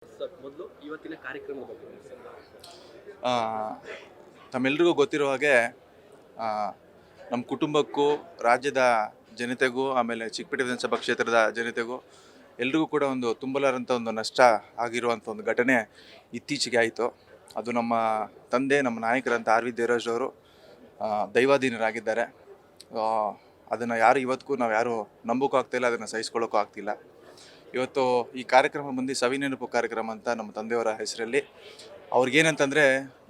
Sir ಮೊದಲು ಇವತ್ತಿನ ಕಾರ್ಯಕ್ರಮದ ಬಗ್ಗೆ ಹೇಳಿ ಸರ್. ಆ, ತಮ್ಮೆಲ್ರಿಗೂ ಗೊತ್ತಿರೋ ಹಾಗೆ ಆ, ನಮ್ಮ ಕುಟುಂಬಕ್ಕೂ ರಾಜ್ಯದ ಜನತೆಗೂ ಆಮೇಲೆ ಚಿಕ್ಕಪೇಟೆ ವಿಧಾನಸಭಾ ಕ್ಷೇತ್ರದ ಜನತೆಗೂ ಎಲ್ರಿಗೂ ಕೂಡ ಒಂದು ತುಂಬಲಾರಂಥ ಒಂದು ನಷ್ಟ ಆಗಿರುವಂಥ ಒಂದು ಘಟನೆ ಇತ್ತೀಚೆಗೆ ಆಯಿತು. ಅದು ನಮ್ಮ ತಂದೆ, ನಮ್ಮ ನಾಯಕರಂಥ ಆರ್ ವಿ ದೇವರಾಜ್ ಅವರು ದೈವಾಧೀನರಾಗಿದ್ದಾರೆ. ಅದನ್ನು ಯಾರು ಇವತ್ತಿಗೂ ನಾವು ಯಾರು ನಂಬೋಕ್ಕೂ ಆಗ್ತಾಯಿಲ್ಲ, ಅದನ್ನು ಸಹಿಸ್ಕೊಳ್ಳೋಕ್ಕೂ ಆಗ್ತಿಲ್ಲ. ಇವತ್ತು ಈ ಕಾರ್ಯಕ್ರಮ ಬಂದು ಸವಿನೆನಪು ಕಾರ್ಯಕ್ರಮ ಅಂತ ನಮ್ಮ ತಂದೆಯವರ ಹೆಸರಲ್ಲಿ. ಅವ್ರಿಗೇನಂತಂದರೆ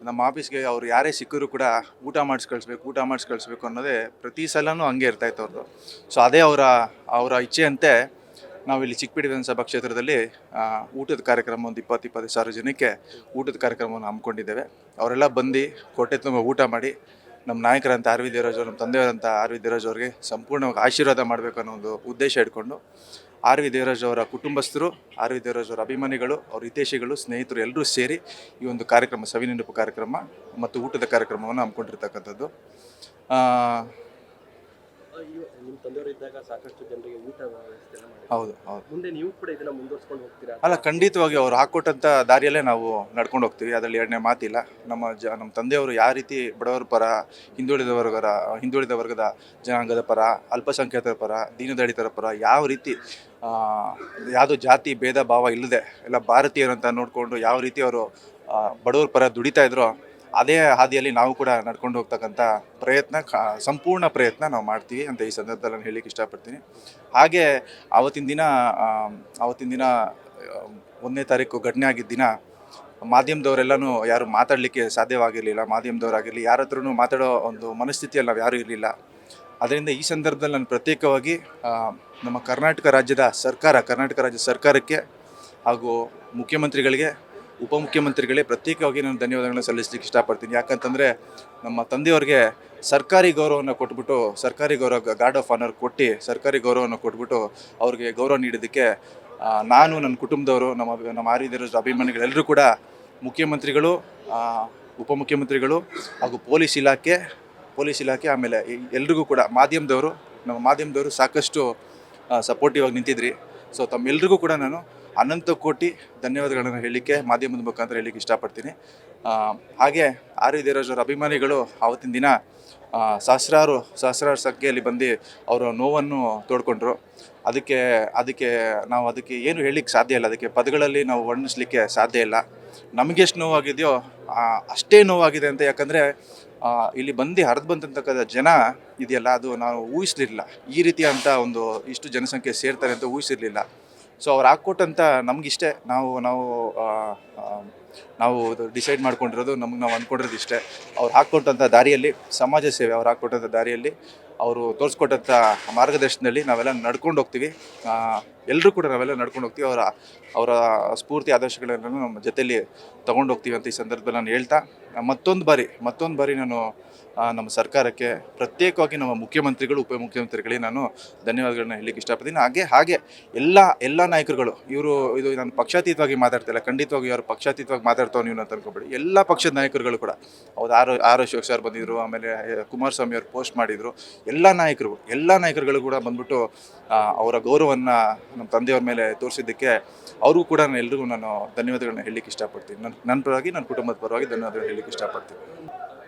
ನಮ್ಮ ಆಫೀಸ್ಗೆ ಅವ್ರು ಯಾರೇ ಸಿಕ್ಕರೂ ಕೂಡ ಊಟ ಮಾಡಿಸ್ಕಳಿಸ್ಬೇಕು ಅನ್ನೋದೇ ಪ್ರತಿ ಸಲನೂ ಹಂಗೆ ಇರ್ತಾಯಿತ್ತು ಅವ್ರದ್ದು. ಸೊ ಅದೇ ಅವರ ಇಚ್ಛೆಯಂತೆ ನಾವಿಲ್ಲಿ ಚಿಕ್ಕಪೇಟೆ ವಿಧಾನಸಭಾ ಕ್ಷೇತ್ರದಲ್ಲಿ ಊಟದ ಕಾರ್ಯಕ್ರಮ ಒಂದು 20-25 ಸಾವಿರ ಜನಕ್ಕೆ ಊಟದ ಕಾರ್ಯಕ್ರಮವನ್ನು ಹಮ್ಮಿಕೊಂಡಿದ್ದೇವೆ. ಅವರೆಲ್ಲ ಬಂದು ಹೊಟ್ಟೆ ತುಂಬ ಊಟ ಮಾಡಿ ನಮ್ಮ ನಾಯಕರಂಥ ಆರ್ ವಿ ದೇವರಾಜ್ ಅವರು, ನಮ್ಮ ತಂದೆಯವರಂಥ ಆರ್ ವಿ ದೇವರಾಜ್ ಅವರಿಗೆ ಸಂಪೂರ್ಣವಾಗಿ ಆಶೀರ್ವಾದ ಮಾಡಬೇಕು ಅನ್ನೋ ಒಂದು ಉದ್ದೇಶ ಇಟ್ಕೊಂಡು ಆರ್ ವಿ ದೇವರಾಜ್ ಅವರ ಕುಟುಂಬಸ್ಥರು, ಆರ್ ವಿ ದೇವರಾಜ್ ಅವರ ಅಭಿಮಾನಿಗಳು, ಅವ್ರ ಹಿತೈಷಿಗಳು, ಸ್ನೇಹಿತರು ಎಲ್ಲರೂ ಸೇರಿ ಈ ಒಂದು ಕಾರ್ಯಕ್ರಮ, ಸವಿನೆನಪು ಕಾರ್ಯಕ್ರಮ ಮತ್ತು ಊಟದ ಕಾರ್ಯಕ್ರಮವನ್ನು ಹಮ್ಮಿಕೊಂಡಿರ್ತಕ್ಕಂಥದ್ದು. ನಿಮ್ಮ ತಂದೆಯವರು ಇದ್ದಾಗ ಸಾಕಷ್ಟು ಜನರಿಗೆ ಊಟ ವ್ಯವಸ್ಥೆ ಎಲ್ಲ ಮಾಡಿ. ಹೌದು. ಮುಂದೆ ನೀವು ಕೂಡ ಇದನ್ನ ಮುಂದುವರ್ಸ್ಕೊಂಡು ಹೋಗ್ತೀರಾ? ಅಲ್ಲ, ಖಂಡಿತವಾಗಿ ಅವ್ರು ಹಾಕ್ಕೊಟ್ಟಂಥ ದಾರಿಯಲ್ಲೇ ನಾವು ನಡ್ಕೊಂಡು ಹೋಗ್ತೀವಿ, ಅದರಲ್ಲಿ ಎರಡನೇ ಮಾತಿಲ್ಲ. ನಮ್ಮ ತಂದೆಯವರು ಯಾವ ರೀತಿ ಬಡವರ ಪರ, ಹಿಂದುಳಿದ ವರ್ಗದ ಜನಾಂಗದ ಪರ, ಅಲ್ಪಸಂಖ್ಯಾತರ ಪರ, ದೀನದಲಿತರ ಪರ ಯಾವ ರೀತಿ ಯಾವುದೋ ಜಾತಿ ಭೇದ ಭಾವ ಇಲ್ಲದೆ ಎಲ್ಲ ಭಾರತೀಯರು ಅಂತ ನೋಡಿಕೊಂಡು ಯಾವ ರೀತಿ ಅವರು ಬಡವರ ಪರ ದುಡಿತಾ ಇದ್ರೋ ಅದೇ ಹಾದಿಯಲ್ಲಿ ನಾವು ಕೂಡ ನಡ್ಕೊಂಡು ಹೋಗ್ತಕ್ಕಂಥ ಸಂಪೂರ್ಣ ಪ್ರಯತ್ನ ನಾವು ಮಾಡ್ತೀವಿ ಅಂತ ಈ ಸಂದರ್ಭದಲ್ಲಿ ನಾನು ಹೇಳಲಿಕ್ಕೆ ಇಷ್ಟಪಡ್ತೀನಿ. ಹಾಗೆ ಆವತ್ತಿನ ದಿನ 1ನೇ ತಾರೀಕು ಘಟನೆ ಆಗಿದ್ದ ದಿನ ಮಾಧ್ಯಮದವರೆಲ್ಲನೂ ಯಾರು ಮಾತಾಡಲಿಕ್ಕೆ ಸಾಧ್ಯವಾಗಿರಲಿಲ್ಲ. ಮಾಧ್ಯಮದವರಾಗಿರಲಿ, ಯಾರ ಹತ್ರನೂ ಮಾತಾಡೋ ಒಂದು ಮನಸ್ಥಿತಿಯಲ್ಲಿ ನಾವು ಯಾರೂ ಇರಲಿಲ್ಲ. ಅದರಿಂದ ಈ ಸಂದರ್ಭದಲ್ಲಿ ನಾನು ಪ್ರತ್ಯೇಕವಾಗಿ ನಮ್ಮ ಕರ್ನಾಟಕ ರಾಜ್ಯ ಸರ್ಕಾರಕ್ಕೆ ಹಾಗೂ ಮುಖ್ಯಮಂತ್ರಿಗಳಿಗೆ, ಉಪಮುಖ್ಯಮಂತ್ರಿಗಳೇ ಪ್ರತ್ಯೇಕವಾಗಿ ನಾನು ಧನ್ಯವಾದಗಳನ್ನು ಸಲ್ಲಿಸಲಿಕ್ಕೆ ಇಷ್ಟಪಡ್ತೀನಿ. ಯಾಕಂತಂದರೆ ನಮ್ಮ ತಂದೆಯವ್ರಿಗೆ ಸರ್ಕಾರಿ ಗೌರವವನ್ನು ಕೊಟ್ಬಿಟ್ಟು, ಸರ್ಕಾರಿ ಗೌರವ ಗಾರ್ಡ್ ಆಫ್ ಆನರ್ ಕೊಟ್ಟು ಸರ್ಕಾರಿ ಗೌರವವನ್ನು ಕೊಟ್ಬಿಟ್ಟು ಅವ್ರಿಗೆ ಗೌರವ ನೀಡೋದಕ್ಕೆ ನಾನು, ನನ್ನ ಕುಟುಂಬದವರು, ನಮ್ಮ ಆರ್ ವಿ ದೇವರಾಜ್ ಅಭಿಮಾನಿಗಳೆಲ್ಲರೂ ಕೂಡ ಮುಖ್ಯಮಂತ್ರಿಗಳು, ಉಪಮುಖ್ಯಮಂತ್ರಿಗಳು ಹಾಗೂ ಪೊಲೀಸ್ ಇಲಾಖೆ ಆಮೇಲೆ ಎಲ್ರಿಗೂ ಕೂಡ ನಮ್ಮ ಮಾಧ್ಯಮದವರು ಸಾಕಷ್ಟು ಸಪೋರ್ಟಿವ್ ಆಗಿ ನಿಂತಿದ್ರಿ. ಸೊ ತಮ್ಮೆಲ್ರಿಗೂ ಕೂಡ ನಾನು ಅನಂತ ಕೋಟಿ ಧನ್ಯವಾದಗಳನ್ನು ಹೇಳಲಿಕ್ಕೆ ಮಾಧ್ಯಮದ ಮುಖಾಂತರ ಹೇಳಲಿಕ್ಕೆ ಇಷ್ಟಪಡ್ತೀನಿ. ಹಾಗೆ ಆರ್ ವಿ ದೇವರಾಜ್ ಅವರ ಅಭಿಮಾನಿಗಳು ಆವತ್ತಿನ ದಿನ ಸಹಸ್ರಾರು ಸಂಖ್ಯೆಯಲ್ಲಿ ಬಂದು ಅವರ ನೋವನ್ನು ತೋಡ್ಕೊಂಡ್ರು. ಅದಕ್ಕೆ ನಾವು ಏನು ಹೇಳಲಿಕ್ಕೆ ಸಾಧ್ಯ ಇಲ್ಲ, ಅದಕ್ಕೆ ಪದಗಳಲ್ಲಿ ನಾವು ವರ್ಣಿಸಲಿಕ್ಕೆ ಸಾಧ್ಯ ಇಲ್ಲ. ನಮಗೆಷ್ಟು ನೋವಾಗಿದೆಯೋ ಅಷ್ಟೇ ನೋವಾಗಿದೆ ಅಂತ. ಯಾಕಂದರೆ ಇಲ್ಲಿ ಹರಿದು ಬಂದಂತಕ್ಕಂಥ ಜನ ಇದೆಯಲ್ಲ, ಅದು ನಾವು ಊಹಿಸಲಿಲ್ಲ. ಈ ರೀತಿಯಂಥ ಒಂದು ಇಷ್ಟು ಜನಸಂಖ್ಯೆ ಸೇರ್ತಾರೆ ಅಂತ ಊಹಿಸಿರಲಿಲ್ಲ. ಸೊ ಅವ್ರು ಹಾಕ್ಕೊಟ್ಟಂಥ ನಮಗಿಷ್ಟೇ, ನಾವು ಡಿಸೈಡ್ ಮಾಡ್ಕೊಂಡಿರೋದು, ನಾವು ಅಂದ್ಕೊಂಡಿರೋದು ಇಷ್ಟೇ. ಅವ್ರು ಹಾಕ್ಕೊಟ್ಟಂಥ ದಾರಿಯಲ್ಲಿ, ಸಮಾಜ ಸೇವೆ ಅವ್ರು ಹಾಕ್ಕೊಟ್ಟಂಥ ದಾರಿಯಲ್ಲಿ, ಅವರು ತೋರಿಸ್ಕೊಟ್ಟಂಥ ಮಾರ್ಗದರ್ಶನದಲ್ಲಿ ನಾವೆಲ್ಲ ನಡ್ಕೊಂಡು ಹೋಗ್ತೀವಿ. ಎಲ್ಲರೂ ಕೂಡ ನಾವೆಲ್ಲ ನಡ್ಕೊಂಡು ಹೋಗ್ತೀವಿ. ಅವರ ಸ್ಫೂರ್ತಿ ಆದರ್ಶಗಳನ್ನು ನಮ್ಮ ಜೊತೆಯಲ್ಲಿ ತೊಗೊಂಡು ಹೋಗ್ತೀವಿ ಅಂತ ಈ ಸಂದರ್ಭದಲ್ಲಿ ನಾನು ಹೇಳ್ತಾ, ಮತ್ತೊಂದು ಬಾರಿ ನಾನು ನಮ್ಮ ಸರ್ಕಾರಕ್ಕೆ, ಪ್ರತ್ಯೇಕವಾಗಿ ನಮ್ಮ ಮುಖ್ಯಮಂತ್ರಿಗಳು, ಉಪಮುಖ್ಯಮಂತ್ರಿಗಳಿಗೆ ನಾನು ಧನ್ಯವಾದಗಳನ್ನ ಹೇಳಲಿಕ್ಕೆ ಇಷ್ಟಪಡ್ತೀನಿ. ಹಾಗೆ ಎಲ್ಲ ನಾಯಕರುಗಳು, ಇದು ನಾನು ಪಕ್ಷಾತೀತವಾಗಿ ಮಾತಾಡ್ತಿಲ್ಲ, ಖಂಡಿತವಾಗಿ ಯಾರು ಪಕ್ಷಾತೀತವಾಗಿ ಮಾತಾಡ್ತಾವೆ ನೀವು ಅಂತ ಅನ್ಕೋಬೇಡಿ. ಎಲ್ಲ ಪಕ್ಷದ ನಾಯಕರುಗಳು ಕೂಡ, ಹೌದು, ಆರ್ ಅಶೋಕ್ ಸರ್ ಬಂದಿದ್ದರು, ಆಮೇಲೆ ಕುಮಾರಸ್ವಾಮಿ ಅವರು ಪೋಸ್ಟ್ ಮಾಡಿದರು. ಎಲ್ಲ ನಾಯಕರುಗಳು ಕೂಡ ಬಂದ್ಬಿಟ್ಟು ಅವರ ಗೌರವವನ್ನು ನಮ್ಮ ತಂದೆಯವ್ರ ಮೇಲೆ ತೋರಿಸಿದ್ದಕ್ಕೆ ಅವ್ರಿಗೂ ಕೂಡ ಎಲ್ರಿಗೂ ನಾನು ಧನ್ಯವಾದಗಳನ್ನ ಹೇಳಲಿಕ್ಕೆ ಇಷ್ಟಪಡ್ತೀನಿ. ನನ್ನ ಪರವಾಗಿ, ನನ್ನ ಕುಟುಂಬದ ಪರವಾಗಿ ಧನ್ಯವಾದಗಳು ಹೇಳಲಿಕ್ಕೆ ಇಷ್ಟಪಡ್ತೀನಿ.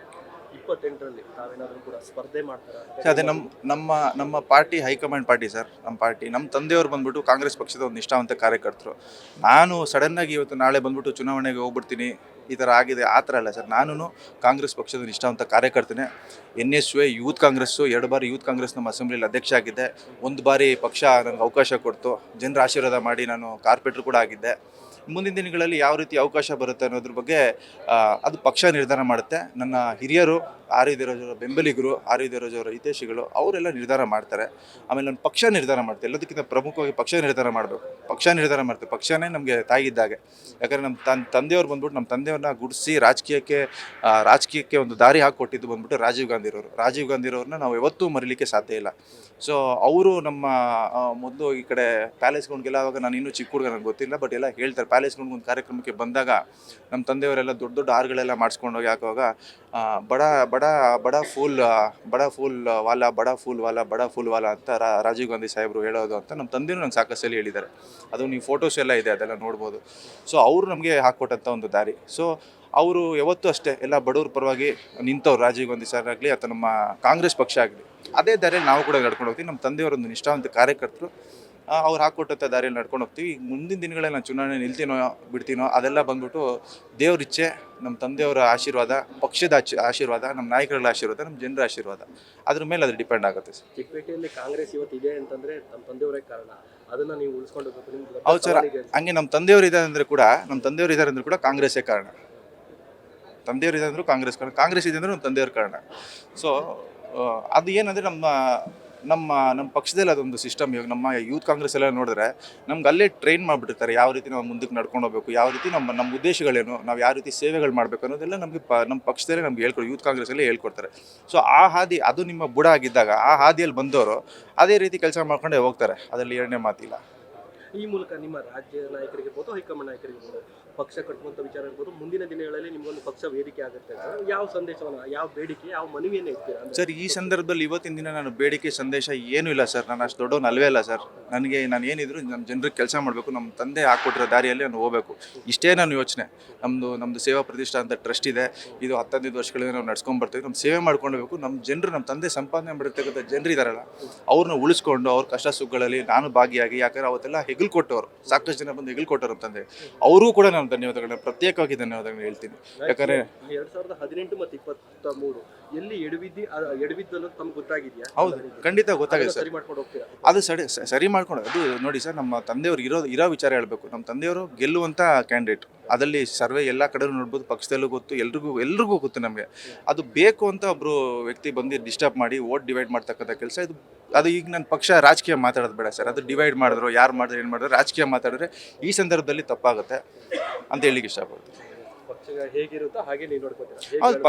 28ರಲ್ಲಿ ತಾವೇನಾದರೂ ಕೂಡ ಸ್ಪರ್ಧೆ ಮಾಡ್ತಾರೆ? ಅದೇ ನಮ್ಮ ಪಾರ್ಟಿ ಹೈಕಮಾಂಡ್ ಪಾರ್ಟಿ ಸರ್. ನಮ್ಮ ತಂದೆಯವರು ಬಂದ್ಬಿಟ್ಟು ಕಾಂಗ್ರೆಸ್ ಪಕ್ಷದ ಒಂದು ನಿಷ್ಠಾವಂತ ಕಾರ್ಯಕರ್ತರು. ನಾನು ಸಡನ್ನಾಗಿ ಇವತ್ತು ನಾಳೆ ಬಂದ್ಬಿಟ್ಟು ಚುನಾವಣೆಗೆ ಹೋಗ್ಬಿಡ್ತೀನಿ, ಈ ಥರ ಆಗಿದೆ, ಆ ಥರ ಅಲ್ಲ ಸರ್. ನಾನು ಕಾಂಗ್ರೆಸ್ ಪಕ್ಷದ ನಿಷ್ಠಾವಂತ ಕಾರ್ಯಕರ್ತನೇ. NSY ಯೂತ್ ಕಾಂಗ್ರೆಸ್ಸು 2 ಬಾರಿ ಯೂತ್ ಕಾಂಗ್ರೆಸ್ ನಮ್ಮ ಅಸೆಂಬ್ಲಿಯಲ್ಲಿ ಅಧ್ಯಕ್ಷ ಆಗಿದ್ದೆ. 1 ಬಾರಿ ಪಕ್ಷ ನನಗೆ ಅವಕಾಶ ಕೊಡ್ತು, ಜನರ ಆಶೀರ್ವಾದ ಮಾಡಿ ನಾನು ಕಾರ್ಪೊರೇಟ್ರು ಕೂಡ ಆಗಿದ್ದೆ. ಮುಂದಿನ ದಿನಗಳಲ್ಲಿ ಯಾವ ರೀತಿ ಅವಕಾಶ ಬರುತ್ತೆ ಅನ್ನೋದ್ರ ಬಗ್ಗೆ ಅದು ಪಕ್ಷ ನಿರ್ಧಾರ ಮಾಡುತ್ತೆ. ನನ್ನ ಹಿರಿಯರು, ಆರ್ ವಿ ದೇವರಾಜ್ ಅವರ ಬೆಂಬಲಿಗರು, ಆರ್ ವಿ ದೇವರಾಜ್ ಅವರ ಹಿತೈಷಿಗಳು ಅವರೆಲ್ಲ ನಿರ್ಧಾರ ಮಾಡ್ತಾರೆ. ಆಮೇಲೆ ನನ್ನ ಪಕ್ಷ ನಿರ್ಧಾರ ಮಾಡುತ್ತೆ. ಎಲ್ಲದಕ್ಕಿಂತ ಪ್ರಮುಖವಾಗಿ ಪಕ್ಷ ನಿರ್ಧಾರ ಮಾಡಬೇಕು. ಪಕ್ಷ ನಿರ್ಧಾರ ಮಾಡ್ತೀವಿ. ಪಕ್ಷನೇ ನಮಗೆ ತಾಯಿ ಇದ್ದಾಗೆ. ಯಾಕಂದರೆ ನಮ್ಮ ತಂದೆಯವ್ರು ಬಂದ್ಬಿಟ್ಟು, ನಮ್ಮ ತಂದೆಯವ್ರನ್ನ ಗುಡಿಸಿ ರಾಜಕೀಯಕ್ಕೆ ಒಂದು ದಾರಿ ಹಾಕಿಕೊಟ್ಟಿದ್ದು ಬಂದ್ಬಿಟ್ಟು ರಾಜೀವ್ ಗಾಂಧಿರವ್ರನ್ನ ನಾವು ಯಾವತ್ತೂ ಮರೀಲಿಕ್ಕೆ ಸಾಧ್ಯ ಇಲ್ಲ. ಸೊ ಅವರು ನಮ್ಮ ಮೊದಲು ಈ ಕಡೆ ಪ್ಯಾಲೇಸ್ ಗ್ರೌಂಡ್ಗೆಲ್ಲ, ಆವಾಗ ನಾನು ಇನ್ನೂ ಚಿಕ್ಕ ಹುಡುಗ, ನನಗೆ ಗೊತ್ತಿಲ್ಲ, ಬಟ್ ಎಲ್ಲ ಹೇಳ್ತಾರೆ, ಪ್ಯಾಲೇಸ್ ಗ್ರೌಂಡ್ ಒಂದು ಕಾರ್ಯಕ್ರಮಕ್ಕೆ ಬಂದಾಗ ನಮ್ಮ ತಂದೆಯವರೆಲ್ಲ ದೊಡ್ಡ ಹಾರಗಳೆಲ್ಲ ಮಾಡಿಸ್ಕೊಂಡೋಗಿ ಹಾಕುವಾಗ ಬಡ ಬಡ ಬಡ ಫೂಲ್ ಬಡ ಫೂಲ್ ವಾಲ ಬಡ ಫೂಲ್ ವಾಲ ಬಡ ಫೂಲ್ ವಾಲ ಅಂತ ರಾಜೀವ್ ಗಾಂಧಿ ಸಾಹೇಬರು ಹೇಳೋದು ಅಂತ ನಮ್ಮ ತಂದೆಯೂ ನಂಗೆ ಸಾಕಷ್ಟು ಸಲ ಹೇಳಿದ್ದಾರೆ. ಅದು ನೀವು ಫೋಟೋಸ್ ಎಲ್ಲ ಇದೆ, ಅದೆಲ್ಲ ನೋಡ್ಬೋದು. ಸೊ ಅವರು ನಮಗೆ ಹಾಕ್ಕೊಟ್ಟಂಥ ಒಂದು ದಾರಿ. ಸೊ ಅವರು ಯಾವತ್ತೂ ಅಷ್ಟೇ ಎಲ್ಲ ಬಡವ್ರ ಪರವಾಗಿ ನಿಂತವ್ರು. ರಾಜೀವ್ ಗಾಂಧಿ ಸರ್ ಆಗಲಿ ಅಥವಾ ನಮ್ಮ ಕಾಂಗ್ರೆಸ್ ಪಕ್ಷ ಆಗಲಿ ಅದೇ ದಾರಿಯಲ್ಲಿ ನಾವು ಕೂಡ ನಡ್ಕೊಂಡು ಹೋಗ್ತೀವಿ. ನಮ್ಮ ತಂದೆಯವರೊಂದು ನಿಷ್ಠಾವಂತ ಕಾರ್ಯಕರ್ತರು. ಅವ್ರು ಹಾಕ್ಕೊಟ್ಟಂಥ ದಾರಿಯಲ್ಲಿ ನಡ್ಕೊಂಡು ಹೋಗ್ತೀವಿ. ಈಗ ಮುಂದಿನ ದಿನಗಳಲ್ಲಿ ನಾನು ಚುನಾವಣೆ ನಿಲ್ತೀನೋ ಬಿಡ್ತೀನೋ ಅದೆಲ್ಲ ಬಂದ್ಬಿಟ್ಟು ದೇವ್ರ ಇಚ್ಛೆ, ನಮ್ಮ ತಂದೆಯವರ ಆಶೀರ್ವಾದ, ಪಕ್ಷದ ಆಶೀರ್ವಾದ, ನಮ್ಮ ನಾಯಕರುಗಳ ಆಶೀರ್ವಾದ, ನಮ್ಮ ಜನರ ಆಶೀರ್ವಾದ, ಅದ್ರ ಮೇಲೆ ಅದು ಡಿಪೆಂಡ್ ಆಗುತ್ತೆ ಸರ್. ಚಿಕ್ಕಪೇಟೆಯಲ್ಲಿ ಕಾಂಗ್ರೆಸ್ ಇವತ್ತು ಇದೆ ಅಂತಂದ್ರೆ ನಮ್ಮ ತಂದೆಯವರೇ ಕಾರಣ. ಅದನ್ನ ನೀವು ಉಳಿಸ್ಕೊಂಡು ಹೋಗ್ಬೇಕು. ನಿಮ್ಗೆ ದೊಡ್ಡ ಹೌದು ಸರ್. ಸವಾಲಿದೆ ಅಂತ. ಹಂಗೆ ನಮ್ಮ ತಂದೆಯವರು ಇದ್ದಾರೆ ಅಂದರೆ ಕೂಡ ಕಾಂಗ್ರೆಸ್ಸೇ ಕಾರಣ. ತಂದೆಯವರು ಇದೆ ಅಂದರೂ ಕಾಂಗ್ರೆಸ್ ಇದೆ ಅಂದರೆ ನಮ್ಮ ತಂದೆಯವ್ರ ಕಾರಣ. ಸೊ ಅದು ಏನಂದರೆ ನಮ್ಮ ಪಕ್ಷದಲ್ಲಿ ಅದೊಂದು ಸಿಸ್ಟಮ್. ಇವಾಗ ನಮ್ಮ ಯೂತ್ ಕಾಂಗ್ರೆಸ್ ಎಲ್ಲ ನೋಡಿದ್ರೆ ನಮ್ಗೆ ಅಲ್ಲೇ ಟ್ರೈನ್ ಮಾಡಿಬಿಟ್ಟಿರ್ತಾರೆ. ಯಾವ ರೀತಿ ನಾವು ಮುಂದಕ್ಕೆ ನಡ್ಕೊಂಡು ಹೋಗಬೇಕು, ಯಾವ ರೀತಿ ನಮ್ಮ ಉದ್ದೇಶಗಳೇನು, ನಾವು ಯಾವ ರೀತಿ ಸೇವೆಗಳು ಮಾಡಬೇಕು ಅನ್ನೋದೆಲ್ಲ ನಮಗೆ ನಮ್ಮ ಪಕ್ಷದಲ್ಲೇ ನಮ್ಗೆ ಯೂತ್ ಕಾಂಗ್ರೆಸ್ಸಲ್ಲೇ ಹೇಳ್ಕೊಡ್ತಾರೆ. ಸೊ ಆ ಹಾದಿ ಅದು ನಿಮ್ಮ ಬುಡ ಆಗಿದ್ದಾಗ ಆ ಹಾದಿಯಲ್ಲಿ ಬಂದವರು ಅದೇ ರೀತಿ ಕೆಲಸ ಮಾಡ್ಕೊಂಡೇ ಹೋಗ್ತಾರೆ. ಅದರಲ್ಲಿ ಎರಡನೇ ಮಾತಿಲ್ಲ. ಈ ಮೂಲಕ ನಿಮ್ಮ ರಾಜ್ಯ ನಾಯಕರಿಗಿರ್ಬೋದು, ಹೈಕಮಾಂಡ್ ನಾಯಕರಿಗಿರ್ಬೋದು, ಪಕ್ಷ ಕಟ್ಟುವಂಥ ವಿಚಾರ ಇರ್ಬೋದು, ಮುಂದಿನ ದಿನಗಳಲ್ಲಿ ನಿಮಗೊಂದು ಪಕ್ಷ ವೇದಿಕೆ ಆಗುತ್ತೆ. ಯಾವ ಸಂದೇಶವನ್ನು, ಯಾವ ಬೇಡಿಕೆ, ಯಾವ ಮನವಿಯನ್ನು ಇರ್ತೀರಾ ಅಂದ್ರೆ? ಸರ್, ಈ ಸಂದರ್ಭದಲ್ಲಿ ಇವತ್ತಿನ ದಿನ ನಾನು ಬೇಡಿಕೆ ಸಂದೇಶ ಏನೂ ಇಲ್ಲ ಸರ್. ನಾನು ಅಷ್ಟು ದೊಡ್ಡವನು ಅಲ್ವೇ ಅಲ್ಲ ಸರ್. ನಾನು ಏನಿದ್ರು ನಮ್ಮ ಜನರಿಗೆ ಕೆಲಸ ಮಾಡಬೇಕು, ನಮ್ಮ ತಂದೆ ಹಾಕ್ಕೊಟ್ಟಿರೋ ದಾರಿಯಲ್ಲಿ ನಾನು ಹೋಗಬೇಕು, ಇಷ್ಟೇ ನಾನು ಯೋಚನೆ. ನಮ್ಮದು ಸೇವಾ ಪ್ರತಿಷ್ಠಾ ಅಂತ ಟ್ರಸ್ಟ್ ಇದೆ. ಇದು 10-15 ವರ್ಷಗಳಿಂದ ನಾವು ನಡ್ಸ್ಕೊಂಡ್ಬರ್ತೀವಿ. ನಮ್ಮ ಸೇವೆ ಮಾಡ್ಕೊಳ್ಬೇಕು. ನಮ್ಮ ತಂದೆ ಸಂಪಾದನೆ ಮಾಡಿರ್ತಕ್ಕಂಥ ಜನರು ಇದ್ದಾರಲ್ಲ, ಅವ್ರನ್ನ ಉಳಿಸ್ಕೊಂಡು ಅವ್ರ ಕಷ್ಟ ಸುಖಗಳಲ್ಲಿ ನಾನು ಭಾಗಿಯಾಗಿ, ಯಾಕಂದ್ರೆ ಅವತ್ತೆಲ್ಲ ಹೆಗಲ್ಕೊಟ್ಟವರು, ಸಾಕಷ್ಟು ಜನ ಬಂದು ಹೆಗಲ್ಕೊಟ್ಟರು ನಮ್ಮ ತಂದೆ. ಅವ್ರಿಗೂ ಕೂಡ ನಾನು ಧನ್ಯವಾದಗಳನ್ನ ಪ್ರತ್ಯೇಕವಾಗಿ ಧನ್ಯವಾದಗಳನ್ನ ಹೇಳ್ತೀನಿ. ಯಾಕಂದರೆ 2018 ಮತ್ತು 2023 ಎಲ್ಲಿ ಎಡವಿದ್ದು ಅನ್ನೋದು ತಮ್ಗೆ ಗೊತ್ತಾಗಿದೆಯಾ? ಹೌದು, ಖಂಡಿತ ಗೊತ್ತಾಗಿದೆ ಸರ್. ಸರಿ ಮಾಡ್ಕೊಂಡು ಹೋಗ್ತೀರಾ? ಅದು ಸರಿ ಮಾಡ್ಕೊಂಡು ಅದು ನೋಡಿ ಸರ್, ನಮ್ಮ ತಂದೆಯವರು ಇರೋ ವಿಚಾರ ಹೇಳಬೇಕು. ನಮ್ಮ ತಂದೆಯವರು ಗೆಲ್ಲುವಂಥ ಕ್ಯಾಂಡಿಡೇಟ್. ಅದರಲ್ಲಿ ಸರ್ವೆ ಎಲ್ಲ ಕಡೆ ನೋಡ್ಬೋದು, ಪಕ್ಷದಲ್ಲೂ ಗೊತ್ತು, ಎಲ್ರಿಗೂ ಗೊತ್ತು ನಮಗೆ. ಅದು ಬೇಕು ಅಂತ ಒಬ್ಬರು ವ್ಯಕ್ತಿ ಬಂದು ಡಿಸ್ಟರ್ಬ್ ಮಾಡಿ ವೋಟ್ ಡಿವೈಡ್ ಮಾಡ್ತಕ್ಕಂಥ ಕೆಲಸ ಅದು ಈಗ ನನ್ನ ಪಕ್ಷ ರಾಜಕೀಯ ಮಾತಾಡೋದು ಬೇಡ ಸರ್. ಅದು ಡಿವೈಡ್ ಮಾಡಿದ್ರು, ಯಾರು ಮಾಡಿದ್ರು, ಏನು ಮಾಡಿದ್ರು, ರಾಜಕೀಯ ಮಾತಾಡಿದ್ರೆ ಈ ಸಂದರ್ಭದಲ್ಲಿ ತಪ್ಪಾಗುತ್ತೆ ಅಂತ ಹೇಳಿಕ್ಕೆ ಇಷ್ಟಪಡ್ತೀನಿ. ಪಕ್ಷ ಹೇಗಿರುತ್ತೋ ಹಾಗೆ ನೀವು ನೋಡ್ಕೊತೀರಾ? ಹೌದು,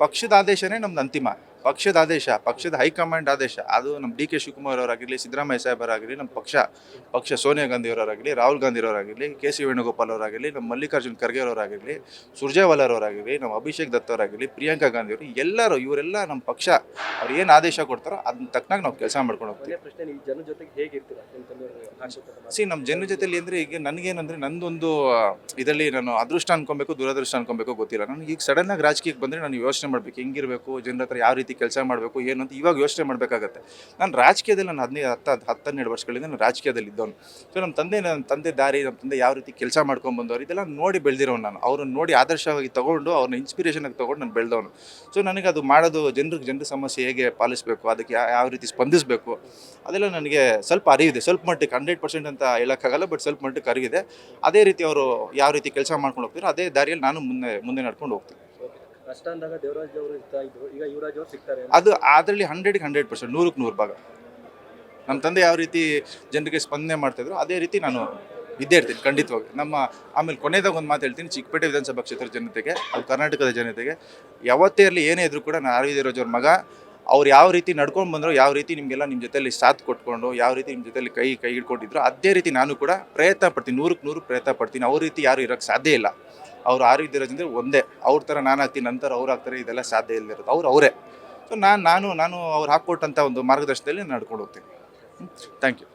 ಪಕ್ಷದ ಆದೇಶನೇ ನಮ್ದು ಅಂತಿಮ. ಪಕ್ಷದ ಆದೇಶ, ಪಕ್ಷದ ಹೈಕಮಾಂಡ್ ಆದೇಶ, ಅದು ನಮ್ಮ ಡಿ ಕೆ ಶಿವಕುಮಾರ್ ಅವರಾಗಿರಲಿ, ಸಿದ್ದರಾಮಯ್ಯ ಸಾಹೇಬರಾಗಿರಲಿ, ನಮ್ಮ ಪಕ್ಷ ಸೋನಿಯಾ ಗಾಂಧಿ ಅವರಾಗಿರಲಿ, ರಾಹುಲ್ ಗಾಂಧಿ ಅವರಾಗಿರಲಿ, ಕೆ ಸಿ ವೇಣುಗೋಪಾಲ್ ಅವರಾಗಿರಲಿ, ನಮ್ಮ ಮಲ್ಲಿಕಾರ್ಜುನ್ ಖರ್ಗೆ ಅವರಾಗಿರಲಿ, ಸುರ್ಜೇವಾಲಾ ಅವರಾಗಿರಲಿ, ನಮ್ಮ ಅಭಿಷೇಕ್ ದತ್ ಅವರಾಗಿರಲಿ, ಪ್ರಿಯಾಂಕಾ ಗಾಂಧಿ ಅವರು, ಇವರೆಲ್ಲ ನಮ್ಮ ಪಕ್ಷ ಅವ್ರು ಏನು ಆದೇಶ ಕೊಡ್ತಾರೋ ಅದನ್ನ ತಕ್ಕನಾಗಿ ನಾವು ಕೆಲಸ ಮಾಡ್ಕೊಂಡು ಹೋಗ್ತೀವಿ. ಪ್ರಶ್ನೆ, ನೀವು ಜನ ಜೊತೆಗೆ ಹೇಗಿರ್ತೀರಾ? ನಮ್ಮ ಜನ ಜೊತೆಲಿ ಅಂದರೆ ಈಗ ನನಗೇನಂದರೆ ನಂದೊಂದು ಇದರಲ್ಲಿ ನಾನು ಅದೃಷ್ಟ ಅನ್ಕೊಬೇಕು, ದುರದೃಷ್ಟ ಅನ್ಕೊಬೇಕು ಗೊತ್ತಿಲ್ಲ. ನನಗೆ ಈಗ ಸಡನ್ನಾಗಿ ರಾಜಕೀಯಕ್ಕೆ ಬಂದರೆ ನಾನು ಯೋಚನೆ ಮಾಡಬೇಕು, ಹೆಂಗಿರಬೇಕು, ಜನರ ಹತ್ರ ಯಾವ ರೀತಿ ಕೆಲಸ ಮಾಡಬೇಕು ಏನು ಅಂತ ಇವಾಗ ಯೋಚನೆ ಮಾಡಬೇಕಾಗತ್ತೆ. ನಾನು ರಾಜಕೀಯದಲ್ಲಿ ನಾನು 12 ವರ್ಷಗಳಿಂದ ನಾನು ರಾಜಕೀಯದಲ್ಲಿ ಇದ್ದವನು. ಸೊ ನಮ್ಮ ತಂದೆ ದಾರಿ, ನಮ್ಮ ತಂದೆ ಯಾವ ರೀತಿ ಕೆಲಸ ಮಾಡ್ಕೊಂಡು ಬಂದವರು, ಇದೆಲ್ಲ ನೋಡಿ ಬೆಳೆದಿರೋನು ನಾನು. ಅವ್ರನ್ನ ನೋಡಿ ಆದರ್ಶವಾಗಿ ತೊಗೊಂಡು, ಅವ್ರನ್ನ ಇನ್ಸ್ಪಿರೇಷನಾಗಿ ತೊಗೊಂಡು ನಾನು ಬೆಳೆದವನು. ಸೊ ನನಗೆ ಅದು ಮಾಡೋದು, ಜನರ ಸಮಸ್ಯೆ ಹೇಗೆ ಪಾಲಿಸಬೇಕು, ಅದಕ್ಕೆ ಯಾವ ರೀತಿ ಸ್ಪಂದಿಸಬೇಕು, ಅದೆಲ್ಲ ನನಗೆ ಸ್ವಲ್ಪ ಅರಿವಿದೆ. ಸ್ವಲ್ಪ ಮಟ್ಟಿಗೆ 100% ಅಂತ ಹೇಳೋಕ್ಕಾಗಲ್ಲ, ಬಟ್ ಸ್ವಲ್ಪ ಮಟ್ಟಿಗೆ ಅರಿವಿದೆ. ಅದೇ ರೀತಿ ಅವರು ಯಾವ ರೀತಿ ಕೆಲಸ ಮಾಡ್ಕೊಂಡು ಹೋಗ್ತೀರೋ ಅದೇ ದಾರಿಯಲ್ಲಿ ನಾನು ಮುಂದೆ ನಡ್ಕೊಂಡು ಹೋಗ್ತೀನಿ. ಕಷ್ಟ ಅಂದಾಗ ದೇವರಾಜ್ ಅವರು ಇರ್ತಾ ಇದ್ರು, ಈಗ ಯುವರಾಜ್ ಅವರು ಸಿಗ್ತಾರೆ. ಅದು ಅದರಲ್ಲಿ 100% 100% ಭಾಗ ನಮ್ಮ ತಂದೆ ಯಾವ ರೀತಿ ಜನರಿಗೆ ಸ್ಪಂದನೆ ಮಾಡ್ತಾಯಿದ್ರು ಅದೇ ರೀತಿ ನಾನು ಇದ್ದೇ ಇರ್ತೀನಿ ಖಂಡಿತವಾಗಿ. ಆಮೇಲೆ ಕೊನೆಯದಾಗ ಒಂದು ಮಾತು ಹೇಳ್ತೀನಿ, ಚಿಕ್ಕಪೇಟೆ ವಿಧಾನಸಭಾ ಕ್ಷೇತ್ರದ ಜನತೆಗೆ, ಅದು ಕರ್ನಾಟಕದ ಜನತೆಗೆ, ಯಾವತ್ತೇ ಇರಲಿ ಏನೇ ಇದ್ರೂ ಕೂಡ ನಾನು ಆರ್ ವಿ ದೇವರಾಜ್ ಅವ್ರ ಮಗ. ಅವ್ರು ಯಾವ ರೀತಿ ನಡ್ಕೊಂಡು ಬಂದರು, ಯಾವ ರೀತಿ ನಿಮಗೆಲ್ಲ ನಿಮ್ಮ ಜೊತೆಯಲ್ಲಿ ಸಾಥ್ ಕೊಟ್ಕೊಂಡು, ಯಾವ ರೀತಿ ನಿಮ್ಮ ಜೊತೆಯಲ್ಲಿ ಕೈ ಹಿಡ್ಕೊಂಡಿದ್ರು, ಅದೇ ರೀತಿ ನಾನು ಕೂಡ ಪ್ರಯತ್ನ ಪಡ್ತೀನಿ, 100% ಪ್ರಯತ್ನ ಪಡ್ತೀನಿ. ಅವ್ರ ರೀತಿ ಯಾರು ಇರೋಕ್ಕೆ ಸಾಧ್ಯ ಇಲ್ಲ. ಅವ್ರು ಆರ್ ವಿ ದೇವರಾಜ್ ಅಂದರೆ ಒಂದೇ. ಅವ್ರ ಥರ ನಾನು ಆಗ್ತೀನಿ, ನಂತರ ಅವ್ರು ಆಗ್ತಾರೆ, ಇದೆಲ್ಲ ಸಾಧ್ಯ ಇಲ್ಲದಿರೋದು. ಅವರೇ. ಸೊ ನಾನು ಅವ್ರು ಹಾಕ್ಕೊಟ್ಟಂಥ ಒಂದು ಮಾರ್ಗದರ್ಶನದಲ್ಲಿ ನಡ್ಕೊಂಡು ಹೋಗ್ತೀನಿ. Thank you.